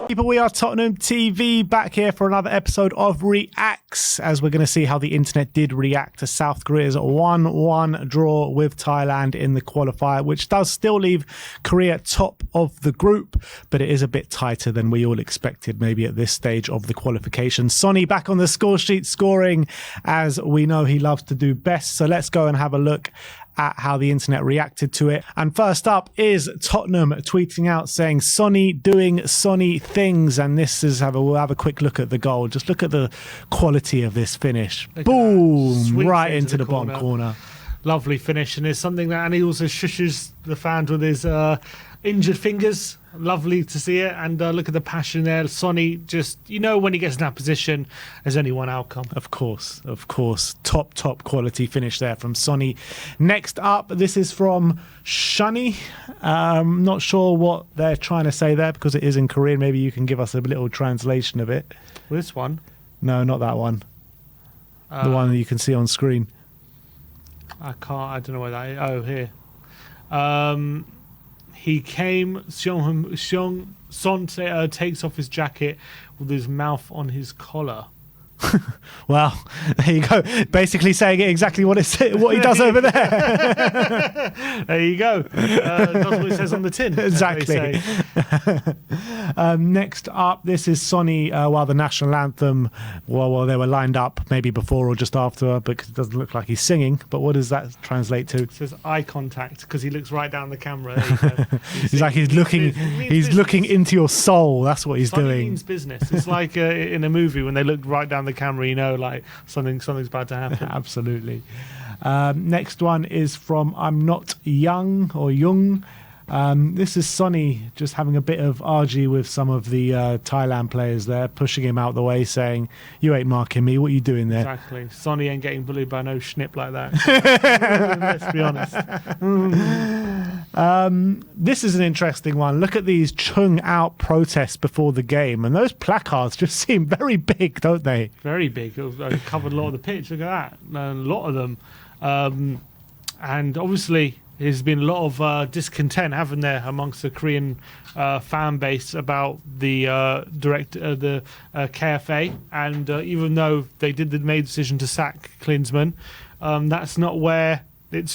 People, we are Tottenham TV back here for another episode of Reacts, as we're going to see how the internet did react to South Korea's 1-1 draw with Thailand in the qualifier, which does still leave Korea top of the group, but it is a bit tighter than we all expected maybe at this stage of the qualification. Sonny back on the score sheet scoring, as we know he loves to do best. So let's go and have a look at how the internet reacted to it. And first up is Tottenham tweeting out saying Sonny doing Sonny things, and this is we'll have a quick look at the goal. Just look at the quality of this finish. Boom, right into the bottom corner. Lovely finish, and it's something that, and he also shushes the fans with his injured fingers. Lovely to see it, and look at the passion there. Sonny, just, you know, when he gets in that position, there's only one outcome. Of course. Top quality finish there from Sonny. Next up, this is from Shunny. Not sure what they're trying to say there because it is in Korean. Maybe you can give us a little translation of it. This one? No, not that one. The one that you can see on screen. I don't know where that is. Oh, here. He came, Son takes off his jacket with his mouth on his collar. Well, there you go. Basically saying it exactly what he does over there. There you go. That's what it says on the tin. Exactly. Next up, this is Sonny while the national anthem, well, they were lined up maybe before or just after, because it doesn't look like he's singing. But what does that translate to? It says eye contact, because he looks right down the camera. He's like he's looking into your soul. That's what he's doing. Means business. It's like in a movie when they look right down the camera, you know, like something's about to happen. Absolutely. Next one is from I'm Not Young or Jung. This is Sonny just having a bit of argy with some of the Thailand players there, pushing him out the way, saying, "You ain't marking me. What are you doing there?" Exactly. Sonny ain't getting bullied by no schnip like that. Let's be honest. This is an interesting one. Look at these chung out protests before the game, and those placards just seem very big, don't they? Very big. It covered a lot of the pitch. Look at that. A lot of them. And obviously, there's been a lot of discontent, haven't there, amongst the Korean fan base about the KFA, and even though they made the decision to sack Klinsmann, that's not where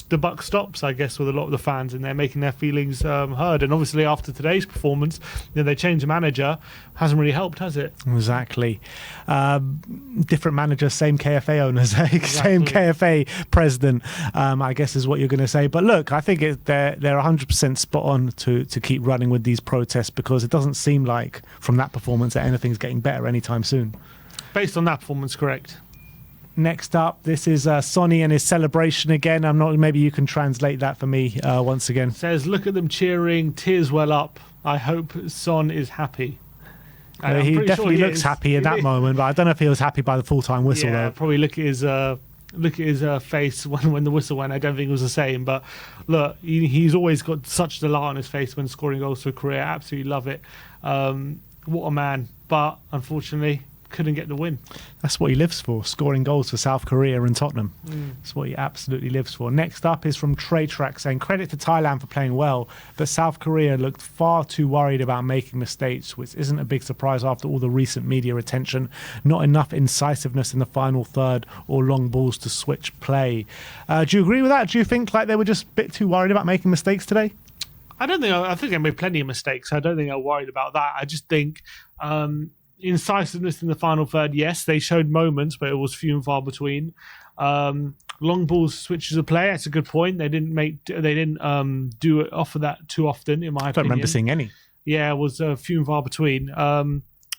the buck stops, I guess, with a lot of the fans, and they're making their feelings heard. And obviously, after today's performance, they changed the manager. Hasn't really helped, has it? Exactly. Different manager, same KFA owners, same KFA president, I guess is what you're going to say. But look, I think they're 100% spot on to keep running with these protests, because it doesn't seem like from that performance that anything's getting better anytime soon. Based on that performance, correct. Next up, this is Sonny and his celebration again. Maybe you can translate that for me once again. It says, look at them cheering, tears well up. I hope Son is happy. He definitely looks happy in that moment, but I don't know if he was happy by the full-time whistle. Yeah, though. Probably look at his face when the whistle went. I don't think it was the same, but look, he's always got such delight on his face when scoring goals for Korea. Absolutely love it. What a man! But unfortunately, couldn't get the win. That's what he lives for, scoring goals for South Korea and Tottenham. That's what he absolutely lives for. Next up is from Trey Track saying, credit to Thailand for playing well, but South Korea looked far too worried about making mistakes, which isn't a big surprise after all the recent media attention. Not enough incisiveness in the final third or long balls to switch play. Do you agree with that? Do you think like they were just a bit too worried about making mistakes today? I think they made plenty of mistakes. I don't think they're worried about that. I just think incisiveness in the final third, yes, they showed moments, but it was few and far between. Long balls switches of play, that's a good point. They didn't offer that too often, in my opinion. I don't remember seeing any. Yeah, it was few and far between.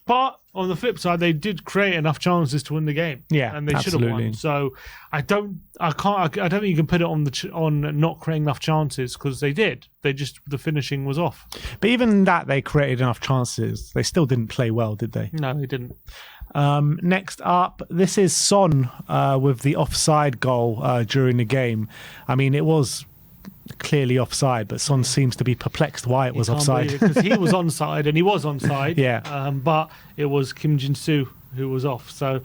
But on the flip side, they did create enough chances to win the game. Yeah, and they should have won. So I don't think you can put it on not creating enough chances, because they did. The finishing was off. But even that, they created enough chances. They still didn't play well, did they? No, they didn't. Next up, this is Son with the offside goal during the game. I mean, it was clearly offside, but Son seems to be perplexed why it was offside. Because he was onside, and he was onside. Yeah. But it was Kim Jin-soo who was off. So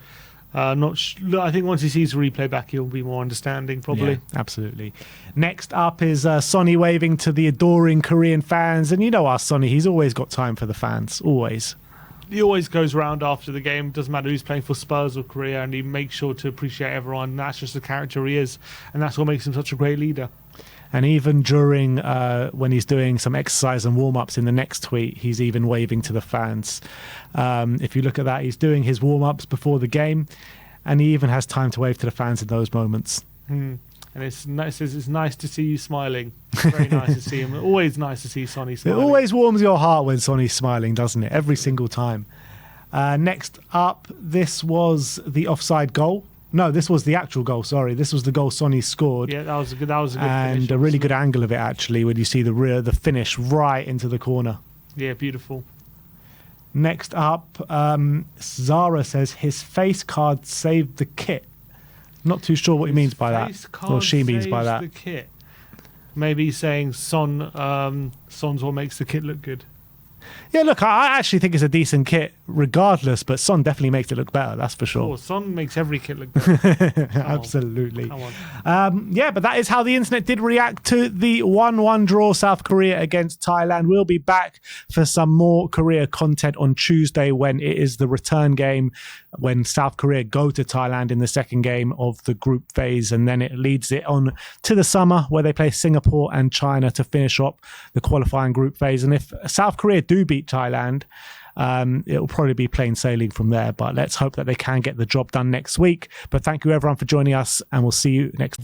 I think once he sees the replay back, he'll be more understanding, probably. Yeah, absolutely. Next up is Sonny waving to the adoring Korean fans. And you know our Sonny, he's always got time for the fans. Always. he always goes around after the game. Doesn't matter who's playing for Spurs or Korea, and he makes sure to appreciate everyone. That's just the character he is, and that's what makes him such a great leader. And even during when he's doing some exercise and warm-ups in the next tweet, he's even waving to the fans. If you look at that, he's doing his warm-ups before the game, and he even has time to wave to the fans in those moments. And it's nice to see you smiling. Very nice to see him. Always nice to see Sonny smiling. It always warms your heart when Sonny's smiling, doesn't it? Every single time. Next up, this was the offside goal. No, this was the actual goal. Sorry, this was the goal Sonny scored. Yeah, that was a good and finish, a really good angle of it actually, when you see the finish right into the corner. Yeah, beautiful. Next up, Zara says his face card saved the kit. Not too sure what he means by that, or she means by that. The kit. Maybe he's saying Son's what makes the kit look good. Yeah, look, I actually think it's a decent kit regardless, but Son definitely makes it look better, that's for sure. Oh, Son makes every kit look better. Absolutely. Come on. Yeah, but that is how the internet did react to the 1-1 draw South Korea against Thailand. We'll be back for some more Korea content on Tuesday when it is the return game, when South Korea go to Thailand in the second game of the group phase, and then it leads it on to the summer where they play Singapore and China to finish up the qualifying group phase. And if South Korea do beat Thailand, it'll probably be plain sailing from there, but let's hope that they can get the job done next week. But thank you everyone for joining us, and we'll see you next.